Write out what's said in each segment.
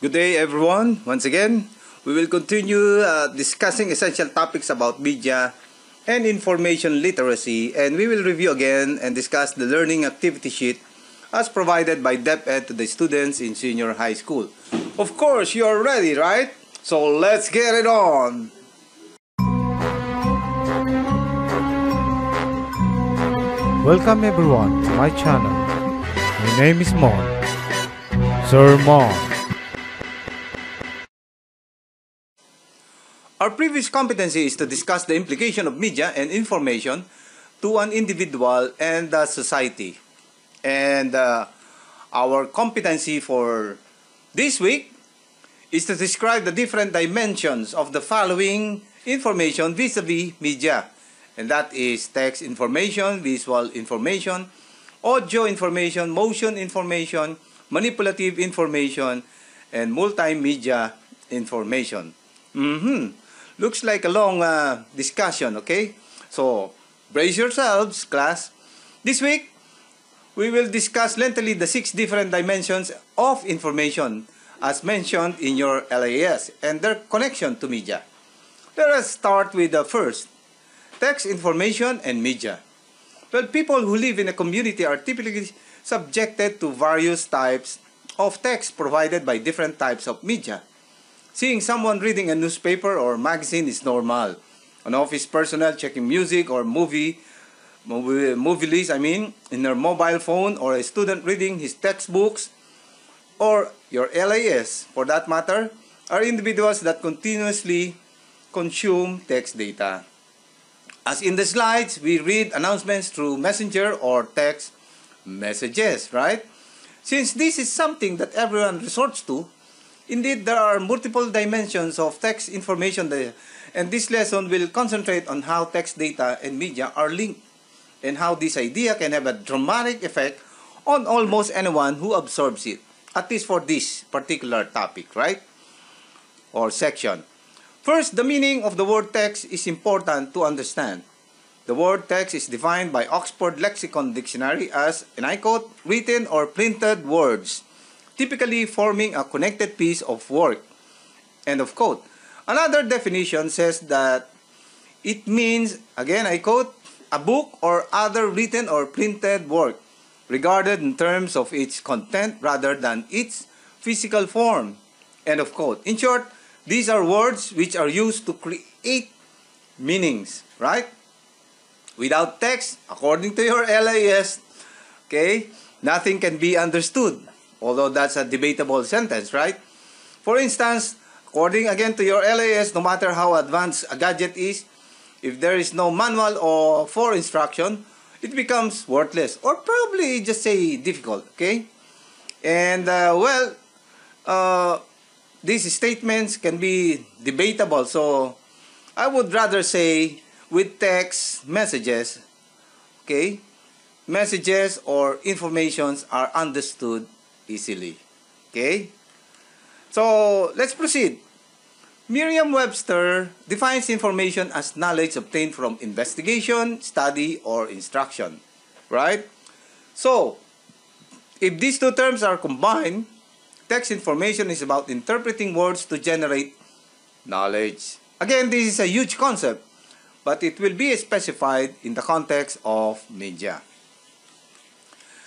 Good day everyone. Once again, we will continue discussing essential topics about media and information literacy, and we will review again and discuss the learning activity sheet as provided by DepEd to the students in senior high school. Of course, you are ready, right? So let's get it on! Welcome everyone to my channel. My name is Mon. Sir Mon. Our previous competency is to discuss the implication of media and information to an individual and the society. And our competency for this week is to describe the different dimensions of the following information vis-a-vis media. And that is text information, visual information, audio information, motion information, manipulative information, and multimedia information. Looks like a long discussion, okay? So, brace yourselves, class. This week, we will discuss lengthily the 6 different dimensions of information as mentioned in your LAS and their connection to media. Let us start with the first, text information and media. Well, people who live in a community are typically subjected to various types of text provided by different types of media. Seeing someone reading a newspaper or magazine is normal. An office personnel checking music or movie list, in their mobile phone, or a student reading his textbooks, or your LAS, for that matter, are individuals that continuously consume text data. As in the slides, we read announcements through messenger or text messages, right? Since this is something that everyone resorts to, indeed, there are multiple dimensions of text information there, and this lesson will concentrate on how text data and media are linked and how this idea can have a dramatic effect on almost anyone who absorbs it, at least for this particular topic, right? Or section. First, the meaning of the word text is important to understand. The word text is defined by Oxford Lexicon Dictionary as, and I quote, written or printed words, typically forming a connected piece of work. End of quote. Another definition says that it means, again I quote, a book or other written or printed work, regarded in terms of its content rather than its physical form. End of quote. In short, these are words which are used to create meanings, right? Without text, according to your LAS, okay, nothing can be understood. Although that's a debatable sentence, right? For instance, according again to your LAS, no matter how advanced a gadget is, if there is no manual or for instruction, it becomes worthless, or probably just say difficult, okay? And these statements can be debatable, so I would rather say with text messages, okay, messages or informations are understood easily, okay? So let's proceed. Merriam-Webster defines information as knowledge obtained from investigation, study, or instruction, right? So if these two terms are combined, text information is about interpreting words to generate knowledge. Again, this is a huge concept, but it will be specified in the context of media.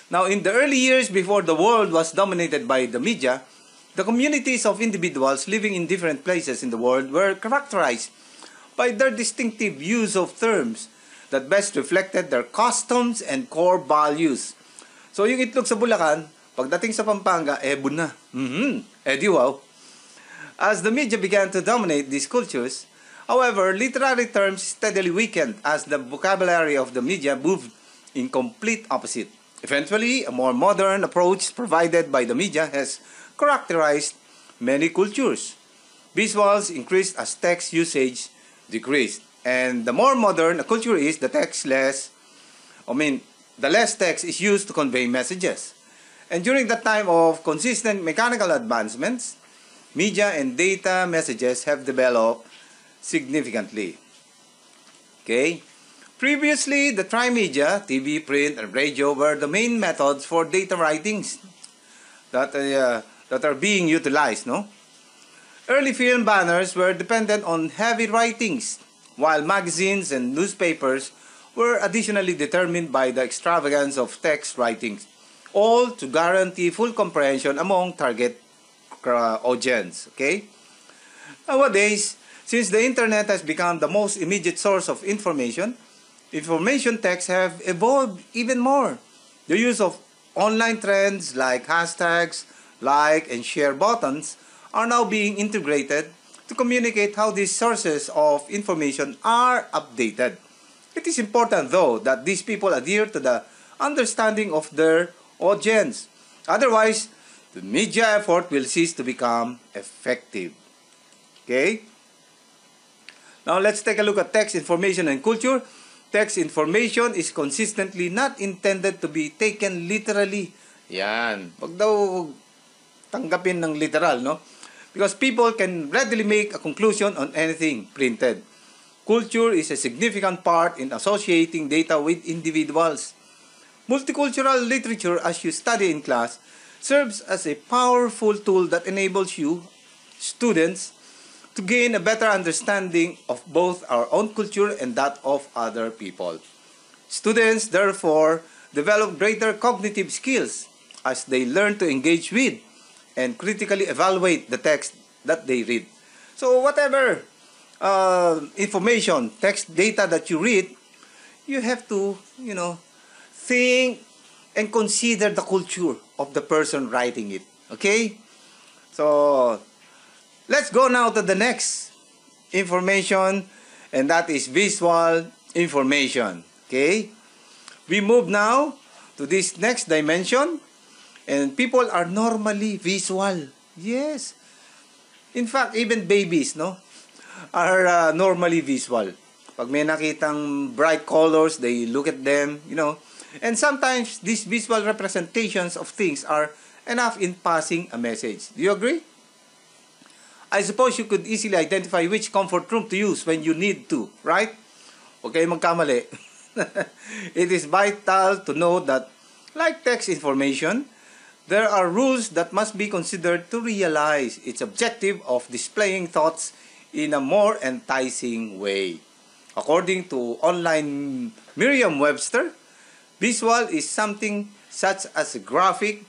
Now, in the early years before the world was dominated by the media, the communities of individuals living in different places in the world were characterized by their distinctive use of terms that best reflected their customs and core values. So, yung itlog sa Bulacan, pagdating sa Pampanga, ebon na. Di wow. As the media began to dominate these cultures, however, literary terms steadily weakened as the vocabulary of the media moved in complete opposite. Eventually, a more modern approach provided by the media has characterized many cultures. Visuals increased as text usage decreased. And the more modern a culture is, the less text is used to convey messages. And during the time of consistent mechanical advancements, media and data messages have developed significantly. Okay? Previously, the tri-media, TV, print, and radio were the main methods for data writings. That that are being utilized, no? Early film banners were dependent on heavy writings, while magazines and newspapers were additionally determined by the extravagance of text writings, all to guarantee full comprehension among target audience. Okay? Nowadays, since the internet has become the most immediate source of information texts have evolved even more. The use of online trends like hashtags, like, and share buttons are now being integrated to communicate how these sources of information are updated. It is important, though, that these people adhere to the understanding of their audience. Otherwise, the media effort will cease to become effective. Okay? Now, let's take a look at text information and culture. Text information is consistently not intended to be taken literally. Yan. Wag daw tanggapin ng literal, no? Because people can readily make a conclusion on anything printed. Culture is a significant part in associating data with individuals. Multicultural literature, as you study in class, serves as a powerful tool that enables you, students, to gain a better understanding of both our own culture and that of other people. Students, therefore, develop greater cognitive skills as they learn to engage with and critically evaluate the text that they read. So whatever information, text data that you read, you have to, think and consider the culture of the person writing it. Okay? So, let's go now to the next information, and that is visual information. Okay? We move now to this next dimension, and people are normally visual. Yes. In fact, even babies, are normally visual. Pag may nakitang bright colors, they look at them, And sometimes, these visual representations of things are enough in passing a message. Do you agree? I suppose you could easily identify which comfort room to use when you need to, right? Okay, magkamali. It is vital to know that, like text information, there are rules that must be considered to realize its objective of displaying thoughts in a more enticing way. According to online Merriam-Webster, visual is something such as a graphic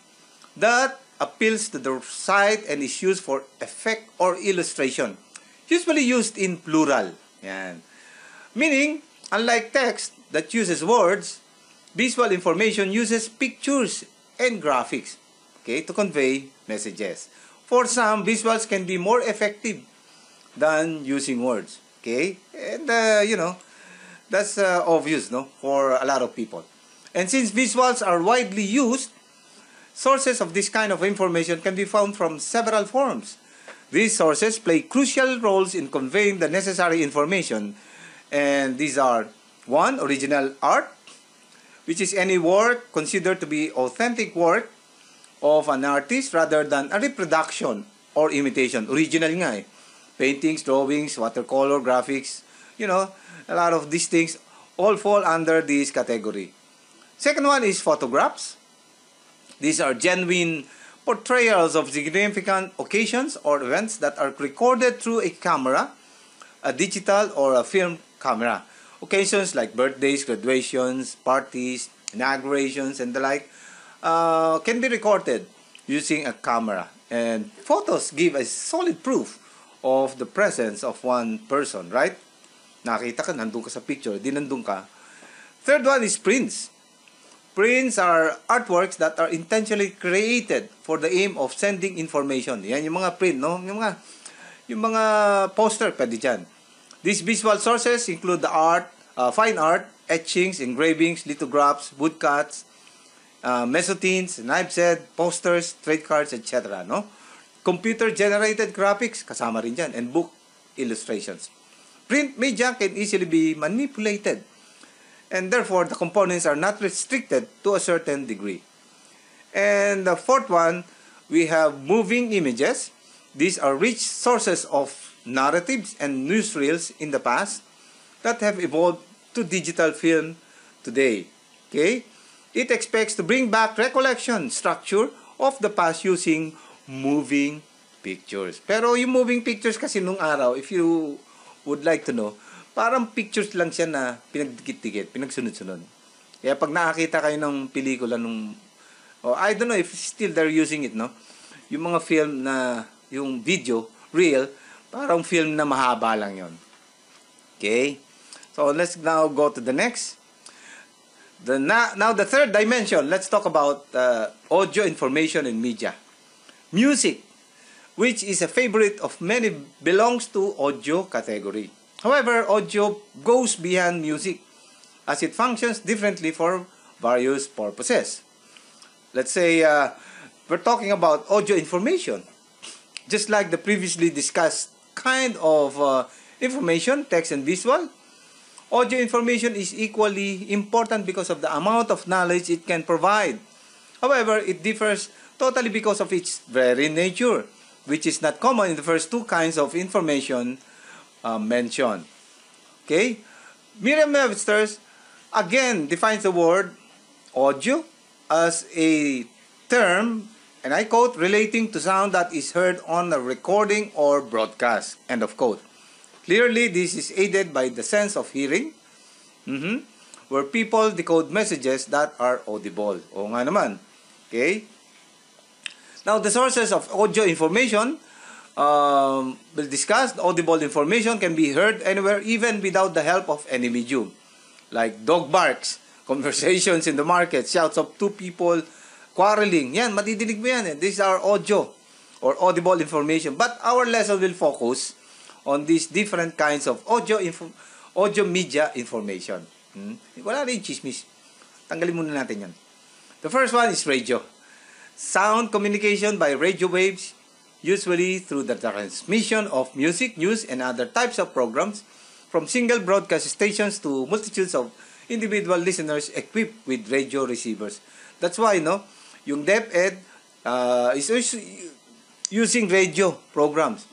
that appeals to the sight and is used for effect or illustration, usually used in plural. Yan. Meaning, unlike text that uses words, visual information uses pictures and graphics, to convey messages. For some, visuals can be more effective than using words. And that's obvious, for a lot of people. And since visuals are widely used, sources of this kind of information can be found from several forms. These sources play crucial roles in conveying the necessary information. And these are, 1. Original art, which is any work considered to be authentic work of an artist rather than a reproduction or imitation. Original nga eh. Paintings, drawings, watercolor, graphics, a lot of these things all fall under this category. Second one is photographs. These are genuine portrayals of significant occasions or events that are recorded through a camera, a digital or a film camera. Occasions like birthdays, graduations, parties, inaugurations, and the like can be recorded using a camera. And photos give a solid proof of the presence of one person, right? Nakita ka, nandun ka sa picture, di nandun ka. Third one is prints. Prints are artworks that are intentionally created for the aim of sending information. Yan yung mga print, Yung mga poster, pwede dyan. These visual sources include the fine art, etchings, engravings, lithographs, woodcuts, mezzotins, knives head, posters, trade cards, etc. Computer-generated graphics, kasama rin dyan, and book illustrations. Print media can easily be manipulated, and therefore the components are not restricted to a certain degree. And the fourth one, we have moving images. These are rich sources of narratives and newsreels in the past that have evolved to digital film today. It expects to bring back recollection structure of the past using moving pictures. Pero yung moving pictures kasi nung araw, if you would like to know, parang pictures lang siya na pinagdikit-dikit, pinagsunod-sunod. Kaya pag nakakita kayo ng pelikula nung, I don't know if still they're using it, no? Yung mga film na, yung video, real, parang film na mahaba lang yon. Okay? So let's now go to the next. Now the third dimension, let's talk about audio information and media. Music, which is a favorite of many, belongs to audio category. However, audio goes beyond music as it functions differently for various purposes. Let's say we're talking about audio information. Just like the previously discussed kind of information, text and visual, audio information is equally important because of the amount of knowledge it can provide. However, it differs totally because of its very nature, which is not common in the first two kinds of information mentioned. Okay? Merriam-Webster again defines the word audio as a term, and I quote, relating to sound that is heard on a recording or broadcast. End of quote. Clearly, this is aided by the sense of hearing, where people decode messages that are audible. O nga naman. Okay? Now, the sources of audio information we'll discuss. Audible information can be heard anywhere, even without the help of any medium. Like dog barks, conversations in the market, shouts of two people quarreling. Yan, madidinig mo yan. These are audio or audible information. But our lesson will focus on these different kinds of audio media information. Wala rin chismis. Tanggalin muna natin yan. The first one is radio. Sound communication by radio waves, usually through the transmission of music, news, and other types of programs from single broadcast stations to multitudes of individual listeners equipped with radio receivers. That's why, no, yung DepEd is using radio programs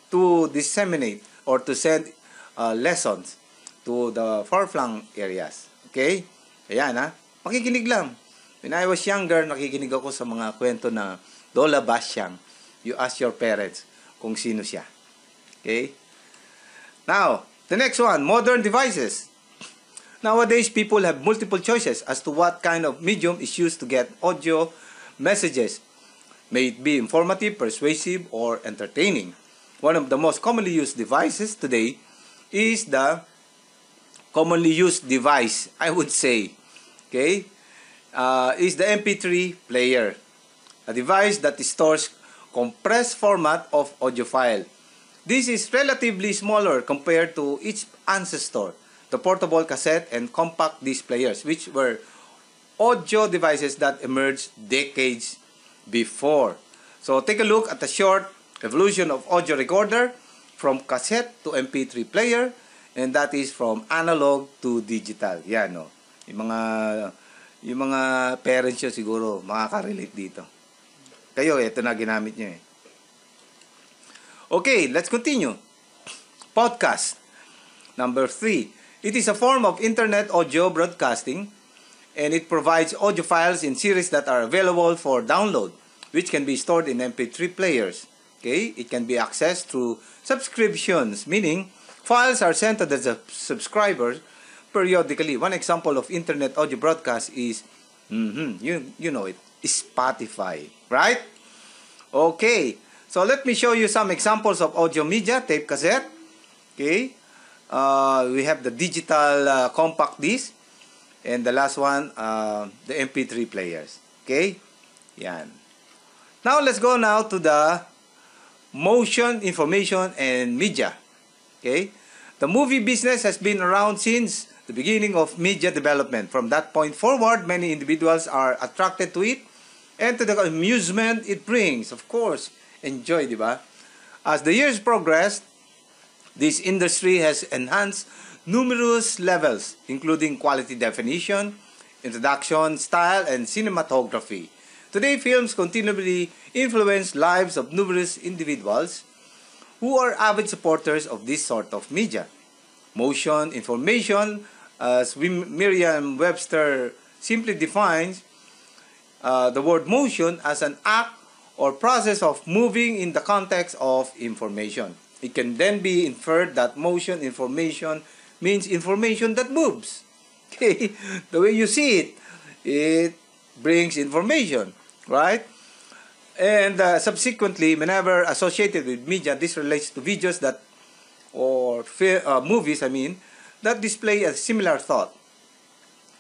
to disseminate or to send lessons to the far-flung areas. Okay? Ayan, ha? Makikinig lang. When I was younger, nakikinig ako sa mga kwento na Lola Basyang. You ask your parents kung sino siya. Okay? Now, the next one, modern devices. Nowadays, people have multiple choices as to what kind of medium is used to get audio messages. May it be informative, persuasive, or entertaining. One of the most commonly used devices today is the commonly used device, I would say, okay, is the MP3 player, a device that stores compressed format of audio file. This is relatively smaller compared to its ancestor, the portable cassette and compact disc players, which were audio devices that emerged decades before. So take a look at the short evolution of audio recorder from cassette to MP3 player, and that is from analog to digital. Yan, no. Yung mga parents nyo siguro makaka-relate dito. Kayo, ito na ginamit nyo eh. Okay, let's continue. Podcast. Number 3. It is a form of internet audio broadcasting, and it provides audio files in series that are available for download, which can be stored in MP3 players. Okay, it can be accessed through subscriptions, meaning files are sent to the subscribers periodically. One example of internet audio broadcast is, you know it, Spotify, right? Okay, so let me show you some examples of audio media, tape cassette. Okay, we have the digital compact disc, and the last one, the MP3 players. Okay, yan. Now let's go now to the motion, information, and media. Okay, the movie business has been around since the beginning of media development. From that point forward, many individuals are attracted to it and to the amusement it brings. Of course, enjoy, di ba? As the years progressed, this industry has enhanced numerous levels, including quality definition, introduction, style, and cinematography. Today, films continually influence lives of numerous individuals who are avid supporters of this sort of media. Motion, information, as Merriam-Webster simply defines the word motion as an act or process of moving in the context of information. It can then be inferred that motion information means information that moves. Okay? The way you see it, it brings information, right? And subsequently, whenever associated with media, this relates to videos that, or movies, that display a similar thought.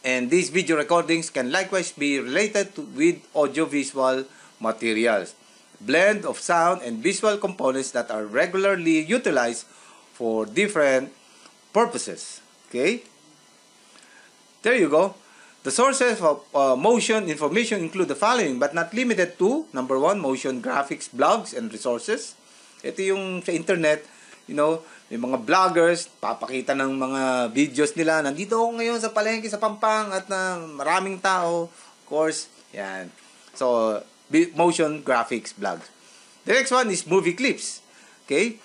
And these video recordings can likewise be related with audiovisual materials, blend of sound and visual components that are regularly utilized for different purposes. Okay? There you go. The sources of motion information include the following, but not limited to: number 1, motion graphics, blogs, and resources. Ito yung sa internet, may mga vloggers, papakita ng mga videos nila. Nandito ako ngayon sa palengke sa Pampang at maraming tao. Of course, yan. So, motion graphics, blogs. The next one is movie clips. Okay?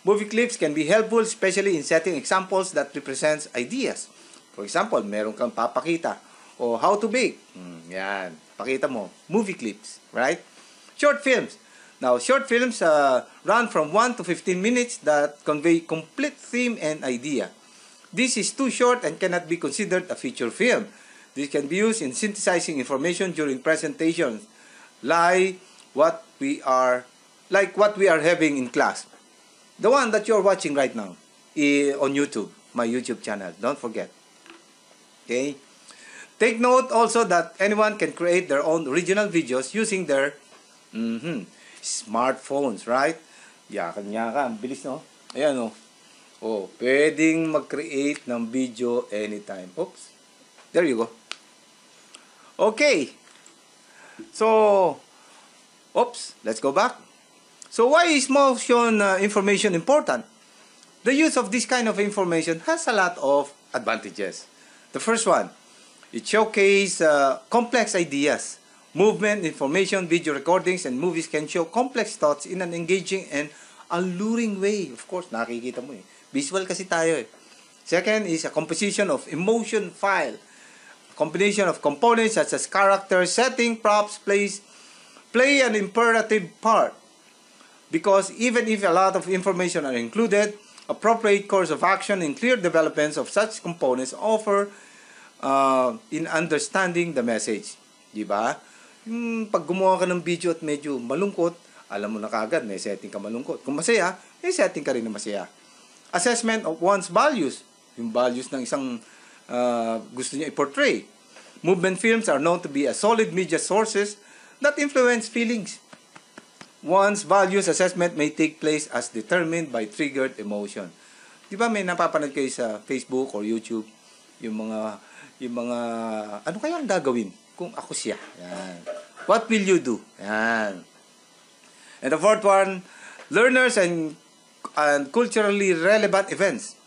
Movie clips can be helpful, especially in setting examples that represents ideas. For example, meron kang papakita o how to bake. Yan. Pakita mo. Movie clips. Right? Short films. Now, short films run from 1 to 15 minutes that convey complete theme and idea. This is too short and cannot be considered a feature film. This can be used in synthesizing information during presentations, like what we are having in class. The one that you're watching right now on YouTube, my YouTube channel. Don't forget. Okay? Take note also that anyone can create their own original videos using their smartphones, right? Yakan-yakan. Bilis, no? Ayan, no? Oh, pwedeng mag-create ng video anytime. Oops. There you go. Okay. So, let's go back. So, why is motion information important? The use of this kind of information has a lot of advantages. The first one, it showcases complex ideas. Movement, information, video recordings, and movies can show complex thoughts in an engaging and alluring way. Of course, nakikita mo eh. Visual kasi tayo eh. Second is a composition of emotion file. Combination of components such as character, setting, props, play an imperative part. Because even if a lot of information are included, appropriate course of action and clear developments of such components offer in understanding the message. Diba? Pag gumawa ka ng video at medyo malungkot, alam mo na kagad, may setting ka malungkot. Kung masaya, may setting ka rin na masaya. Assessment of one's values. Yung values ng isang gusto niya i-portray. Movement films are known to be a solid media sources that influence feelings. One's values assessment may take place as determined by triggered emotion. Di ba may napapanood kayo sa Facebook or YouTube, yung mga ano kaya ang gagawin kung ako siya? Yan. What will you do? Yan. And the fourth one, learners and culturally relevant events.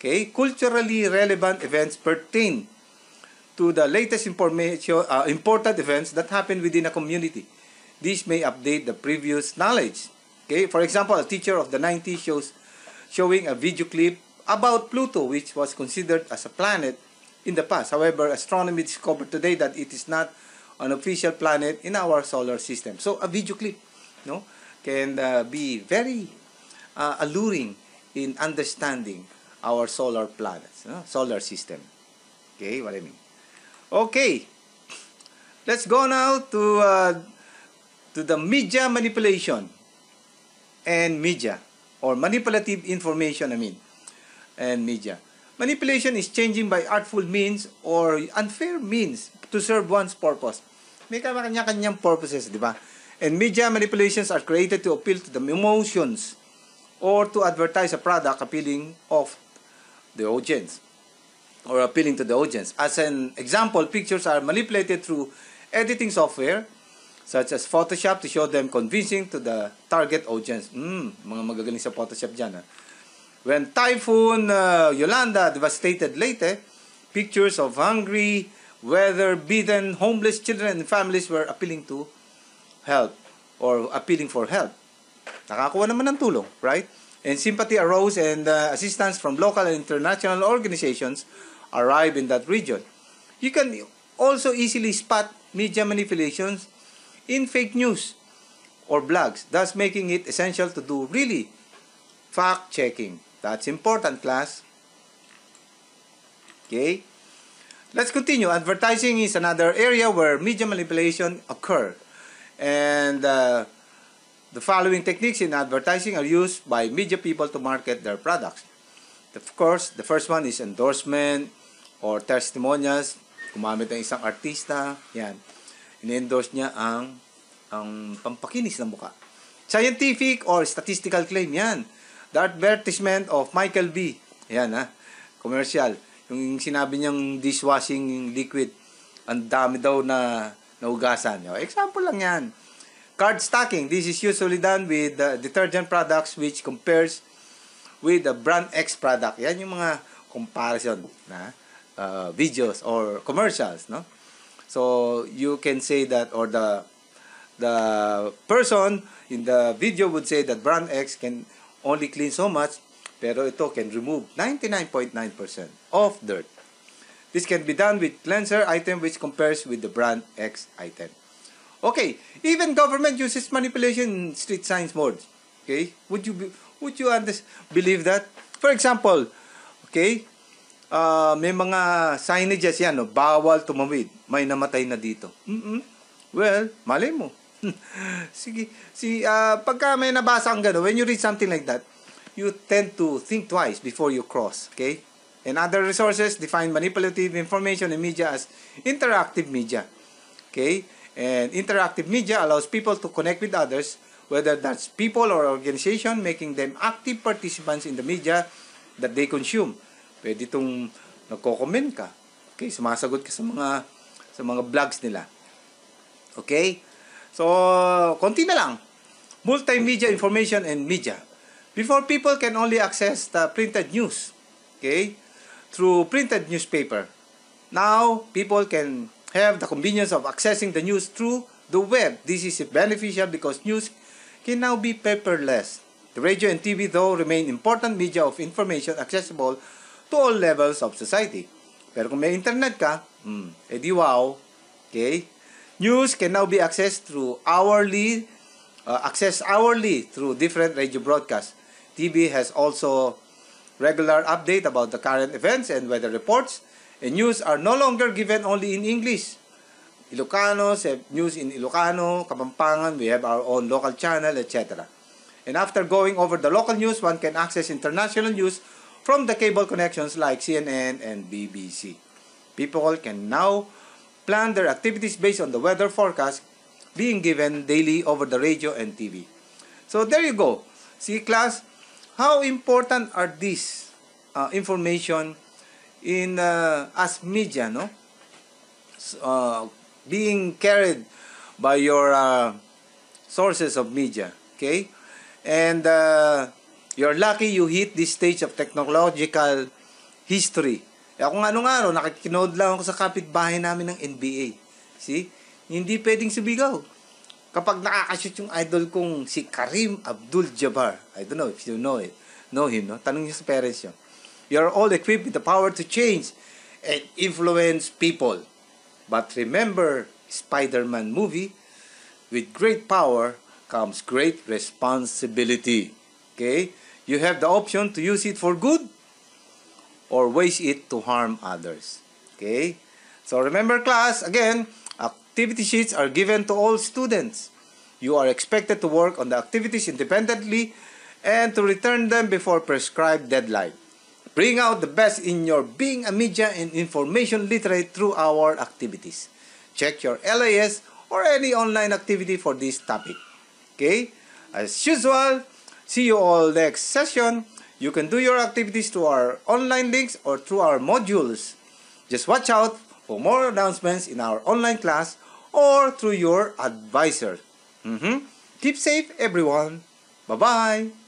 Okay? Culturally relevant events pertain to the latest information, important events that happen within a community. This may update the previous knowledge. Okay? For example, a teacher of the 90s showing a video clip about Pluto, which was considered as a planet in the past. However, astronomy discovered today that it is not an official planet in our solar system. So, a video clip, can be very alluring in understanding our solar planets, solar system. Okay, what I mean. Okay, let's go now to the media manipulation and media, or manipulative information, and media. Manipulation is changing by artful means or unfair means to serve one's purpose. May kanya-kanyang purposes, di ba? And media manipulations are created to appeal to the emotions or to advertise a product appealing to the audience. As an example, pictures are manipulated through editing software such as Photoshop to show them convincing to the target audience. Mga magagaling sa Photoshop dyan, ha? When Typhoon Yolanda devastated Leyte, pictures of hungry, weather-beaten, homeless children and families were appealing to help or appealing for help. Nakakuha naman ng tulong, right? And sympathy arose and assistance from local and international organizations arrived in that region. You can also easily spot media manipulations in fake news or blogs, thus making it essential to do really fact-checking. That's important, class. Okay? Let's continue. Advertising is another area where media manipulation occur. And the following techniques in advertising are used by media people to market their products. Of course, the first one is endorsement or testimonials. Gumamit ng isang artista, yan. In-endorse niya ang pampakinis ng mukha. Scientific or statistical claim, yan. The advertisement of Michael B. Yan, ha. Commercial. Yung sinabi niyang dishwashing liquid, ang dami daw na naugasan. Example lang yan. Card stacking. This is usually done with detergent products which compares with the brand X product. Yan yung mga comparison na videos or commercials, no? So you can say that, or the person in the video would say that brand X can only clean so much, pero ito can remove 99.9% of dirt. This can be done with cleanser item which compares with the brand X item. Okay, even government uses manipulation in street signs mode. Okay, would you believe that? For example, okay, may mga signages yan, no? Bawal tumawid, may namatay na dito. Well, malay mo. Sige, pagka may nabasa ang gano'n, when you read something like that, you tend to think twice before you cross, okay? And other resources define manipulative information in media as interactive media, okay? And interactive media allows people to connect with others, whether that's people or organization, making them active participants in the media that they consume. Pwede itong nagko-comment ka, okay? Sumasagot ka sa mga vlogs nila, okay? So, konti na lang. Multimedia information and media. Before, people can only access the printed news, okay, through printed newspaper. Now, people can have the convenience of accessing the news through the web. This is beneficial because news can now be paperless. The radio and TV, though, remain important media of information accessible to all levels of society. Pero kung may internet ka, edi wow, okay? News can now be accessed hourly through different radio broadcasts. TV has also regular update about the current events and weather reports, and news are no longer given only in English. Ilocano, news in Ilocano, Kapampangan, we have our own local channel, etc. And after going over the local news, one can access international news from the cable connections like CNN and BBC. People can now plan their activities based on the weather forecast being given daily over the radio and TV. So there you go. See, class, how important are these information in as media, no? Being carried by your sources of media, okay? And you're lucky you hit this stage of technological history. Ako nga nung araw, nakikinood lang ako sa kapitbahay namin ng NBA. See? Hindi pwedeng subigaw. Kapag nakakashoot yung idol kong si Kareem Abdul-Jabbar, I don't know if you know him, no? Tanong niyo sa parents niyo. You're all equipped with the power to change and influence people. But remember, Spider-Man movie, with great power comes great responsibility. Okay? You have the option to use it for good or waste it to harm others. Okay? So remember, class, again, activity sheets are given to all students. You are expected to work on the activities independently and to return them before prescribed deadline. Bring out the best in your being a media and information literate through our activities. Check your LAS or any online activity for this topic. Okay? As usual, see you all next session. You can do your activities through our online links or through our modules. Just watch out for more announcements in our online class or through your advisor. Keep safe, everyone. Bye-bye.